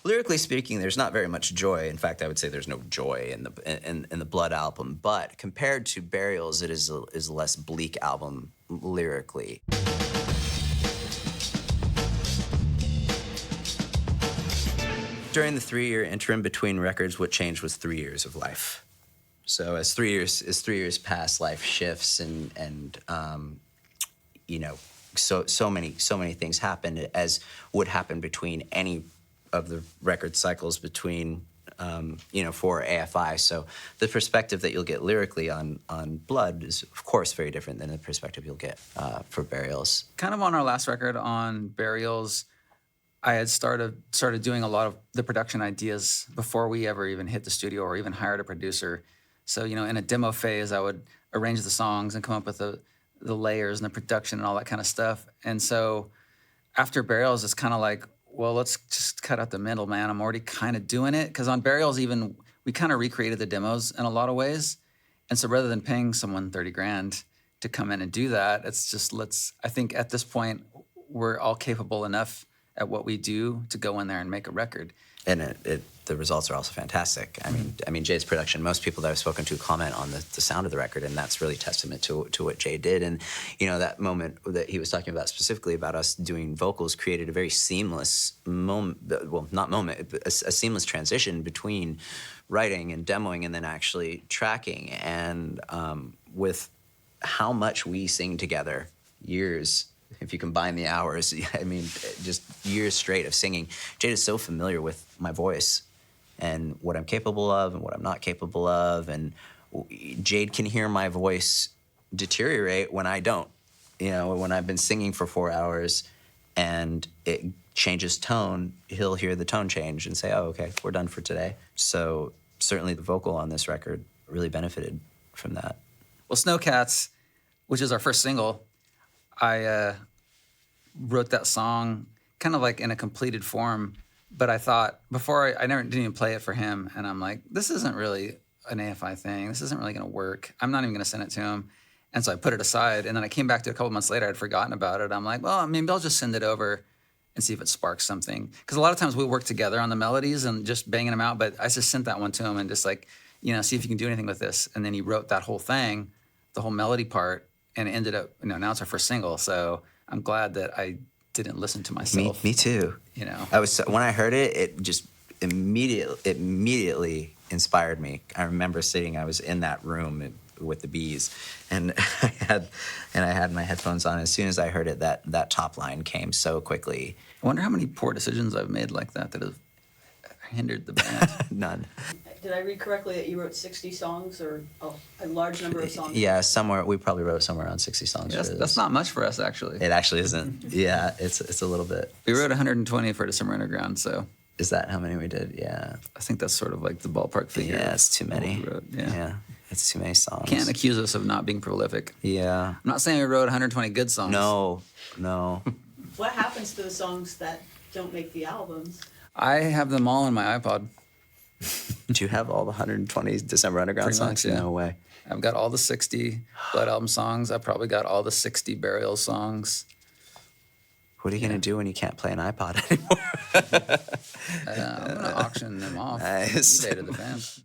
Lyrically speaking, there's not very much joy. In fact, I would say there's no joy in the Blood album. But compared to Burials, it is a less bleak album lyrically. During the 3-year interim between records, what changed was 3 years of life. So as 3 years pass, life shifts, and you know, so many things happen, as would happen between any of the record cycles between you know, for AFI. So the perspective that you'll get lyrically on Blood is of course very different than the perspective you'll get for Burials. Kind of on our last record on Burials, I had started doing a lot of the production ideas before we ever even hit the studio or even hired a producer. So, you know, in a demo phase, I would arrange the songs and come up with the layers and the production and all that kind of stuff. And so after Burials, it's kind of like, well, let's just cut out the middleman. I'm already kind of doing it. Because on Burials, even, we kind of recreated the demos in a lot of ways. And so rather than paying someone 30 grand to come in and do that, it's just, I think at this point, we're all capable enough at what we do to go in there and make a record. And the results are also fantastic. I mean, Jay's production, most people that I've spoken to comment on the sound of the record, and that's really testament to what Jay did. And, you know, that moment that he was talking about specifically about us doing vocals created a very seamless moment, well, not moment, a seamless transition between writing and demoing and then actually tracking. And with how much we sing together, years, if you combine the hours, I mean, just years straight of singing. Jade is so familiar with my voice and what I'm capable of and what I'm not capable of. And Jade can hear my voice deteriorate when I don't. You know, when I've been singing for 4 hours and it changes tone, he'll hear the tone change and say, oh, okay, we're done for today. So certainly the vocal on this record really benefited from that. Well, Snowcats, which is our first single, I wrote that song kind of like in a completed form, but I thought before didn't even play it for him, and I'm like, this isn't really an AFI thing. This isn't really going to work. I'm not even going to send it to him, and so I put it aside. And then I came back to it a couple months later. I'd forgotten about it. I'm like, well, maybe I'll just send it over and see if it sparks something. Because a lot of times we work together on the melodies and just banging them out. But I just sent that one to him and just like, you know, see if you can do anything with this. And then he wrote that whole thing, the whole melody part. And it ended up, you know, now it's our first single, so I'm glad that I didn't listen to myself. Me too. You know, when I heard it, it just immediately inspired me. I remember I was in that room with the bees, and I had my headphones on. As soon as I heard it, that top line came so quickly. I wonder how many poor decisions I've made like that have hindered the band. None. Did I read correctly that you wrote 60 songs or a large number of songs? Yeah, we probably wrote somewhere around 60 songs. Yeah, that's not much for us, actually. It actually isn't. Yeah, it's a little bit. We wrote 120 for December Underground, so. Is that how many we did? Yeah. I think that's sort of like the ballpark figure. Yeah, it's too many. Yeah, it's too many songs. Can't accuse us of not being prolific. Yeah. I'm not saying we wrote 120 good songs. No. What happens to the songs that don't make the albums? I have them all on my iPod. Do you have all the 120 December Underground Pretty songs? much, yeah. No way. I've got all the 60 Blood Album songs. I probably got all the 60 Burial songs. What are you going to do when you can't play an iPod anymore? I'm going to auction them off. Nice. eBay to the fans.